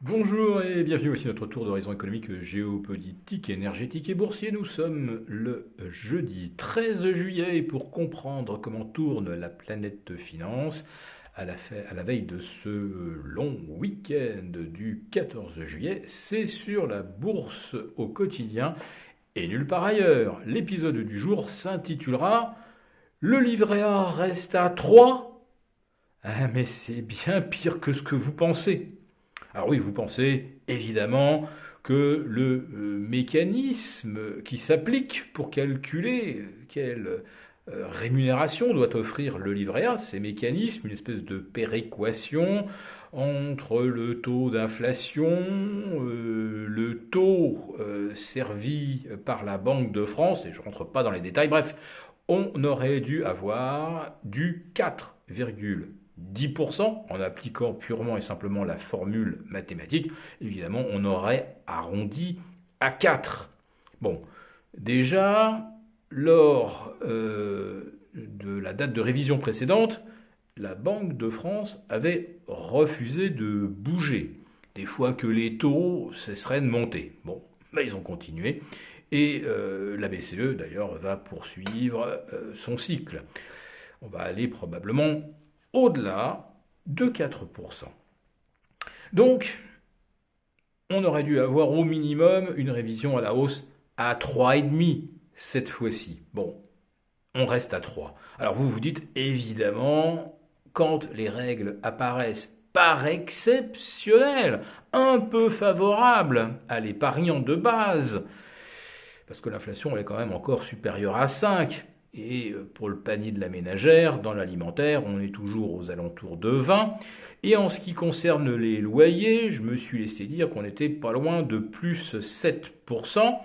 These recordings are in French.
Bonjour et bienvenue aussi à notre tour d'horizon économique, géopolitique, énergétique et boursier. Nous sommes le jeudi 13 juillet et pour comprendre comment tourne la planète finance à la veille de ce long week-end du 14 juillet, c'est sur la bourse au quotidien et nulle part ailleurs. L'épisode du jour s'intitulera Le livret A reste à 3. Ah mais c'est bien pire que ce que vous pensez. Alors oui, vous pensez évidemment que le mécanisme qui s'applique pour calculer quelle rémunération doit offrir le livret A, ces mécanismes, une espèce de péréquation entre le taux d'inflation, le taux servi par la Banque de France, et je ne rentre pas dans les détails, bref, on aurait dû avoir du 4,10% en appliquant purement et simplement la formule mathématique. Évidemment, on aurait arrondi à 4. Bon, déjà, lors de la date de révision précédente, la Banque de France avait refusé de bouger, des fois que les taux cesseraient de monter. Bon, ben ils ont continué. Et la BCE, d'ailleurs, va poursuivre son cycle. On va aller probablement au-delà de 4%. Donc, on aurait dû avoir au minimum une révision à la hausse à 3,5 cette fois-ci. Bon, on reste à 3. Alors vous vous dites, évidemment, quand les règles apparaissent par exceptionnelles, un peu favorables à l'épargnant de base, parce que l'inflation elle est quand même encore supérieure à 5, et pour le panier de la ménagère, dans l'alimentaire, on est toujours aux alentours de 20. Et en ce qui concerne les loyers, je me suis laissé dire qu'on était pas loin de plus 7%.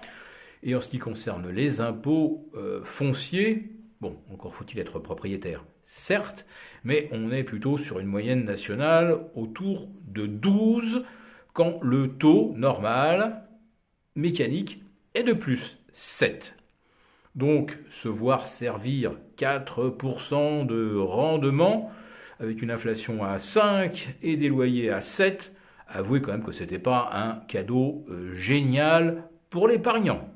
Et en ce qui concerne les impôts fonciers, bon, encore faut-il être propriétaire, certes, mais on est plutôt sur une moyenne nationale autour de 12, quand le taux normal, mécanique, est de plus 7. Donc, se voir servir 4% de rendement avec une inflation à 5 et des loyers à 7, avouez quand même que ce n'était pas un cadeau génial pour l'épargnant.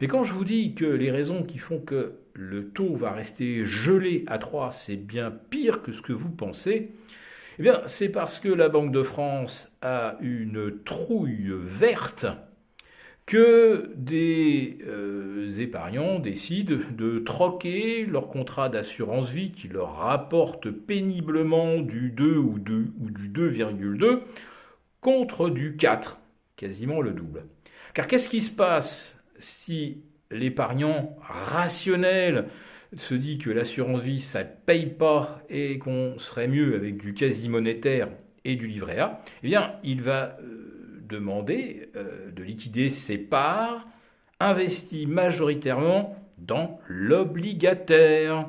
Mais quand je vous dis que les raisons qui font que le taux va rester gelé à 3, c'est bien pire que ce que vous pensez, eh bien, c'est parce que la Banque de France a une trouille verte que des épargnants décident de troquer leur contrat d'assurance vie qui leur rapporte péniblement du 2 ou du 2,2 contre du 4, quasiment le double. Car qu'est-ce qui se passe si l'épargnant rationnel se dit que l'assurance vie ça ne paye pas et qu'on serait mieux avec du quasi monétaire et du livret A, eh bien il va demander de liquider ses parts investies majoritairement dans l'obligataire.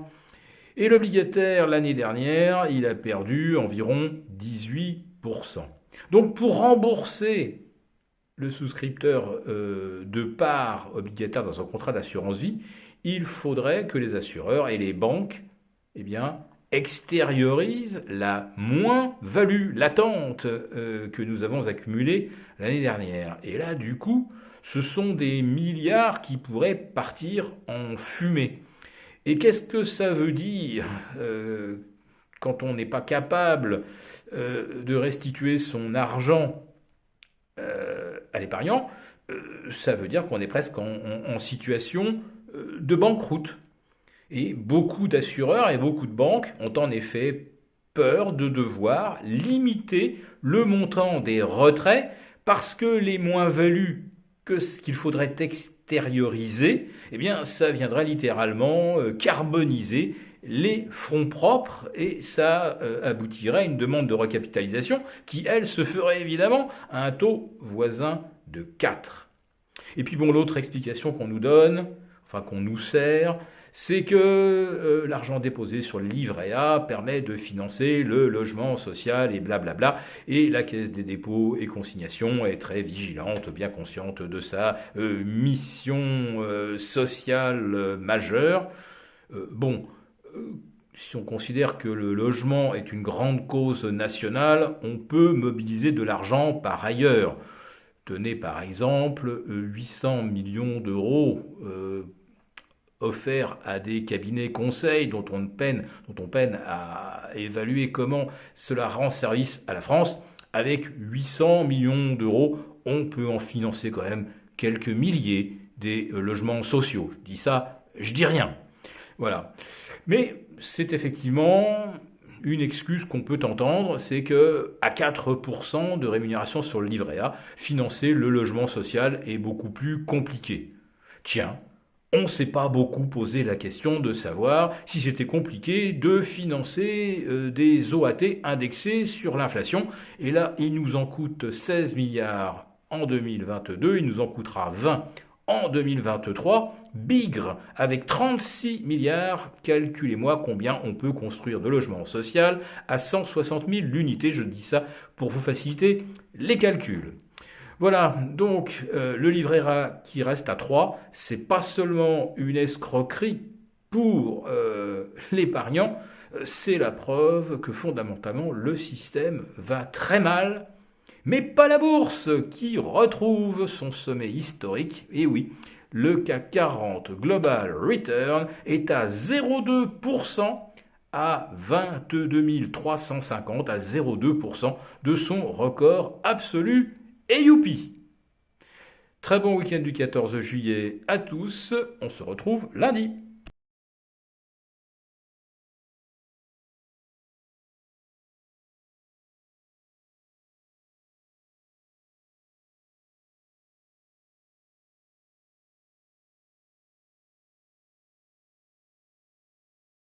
Et l'obligataire, l'année dernière, il a perdu environ 18%. Donc pour rembourser le souscripteur de parts obligataires dans son contrat d'assurance vie, il faudrait que les assureurs et les banques eh bien, extériorise la moins-value latente que nous avons accumulée l'année dernière. Et là, du coup, ce sont des milliards qui pourraient partir en fumée. Et qu'est-ce que ça veut dire quand on n'est pas capable de restituer son argent à l'épargnant? Ça veut dire qu'on est presque en situation de banqueroute. Et beaucoup d'assureurs et beaucoup de banques ont en effet peur de devoir limiter le montant des retraits parce que les moins-values que ce qu'il faudrait extérioriser, eh bien, ça viendrait littéralement carboniser les fonds propres et ça aboutirait à une demande de recapitalisation qui, elle, se ferait évidemment à un taux voisin de 4. Et puis bon, l'autre explication qu'on nous donne, enfin qu'on nous sert, c'est que l'argent déposé sur le livret A permet de financer le logement social et blablabla. Et la Caisse des dépôts et consignations est très vigilante, bien consciente de sa mission sociale majeure. Bon, si on considère que le logement est une grande cause nationale, on peut mobiliser de l'argent par ailleurs. Tenez par exemple 800 millions d'euros offerts à des cabinets conseils dont on peine à évaluer comment cela rend service à la France. Avec 800 millions d'euros, on peut en financer quand même quelques milliers des logements sociaux. Je dis ça, je dis rien. Voilà. Mais c'est effectivement une excuse qu'on peut entendre, c'est que à 4% de rémunération sur le livret A, financer le logement social est beaucoup plus compliqué. Tiens, on ne s'est pas beaucoup posé la question de savoir si c'était compliqué de financer des OAT indexés sur l'inflation. Et là, il nous en coûte 16 milliards en 2022, il nous en coûtera 20 en 2023. Bigre, avec 36 milliards, calculez-moi combien on peut construire de logements social à 160 000 l'unité. Je dis ça pour vous faciliter les calculs. Voilà, donc le livret A qui reste à 3, c'est pas seulement une escroquerie pour l'épargnant, c'est la preuve que fondamentalement le système va très mal, mais pas la bourse qui retrouve son sommet historique. Et oui, le CAC 40 Global Return est à 0,2% à 22 350, à 0,2% de son record absolu. Et youpi! Très bon week-end du 14 juillet à tous, on se retrouve lundi.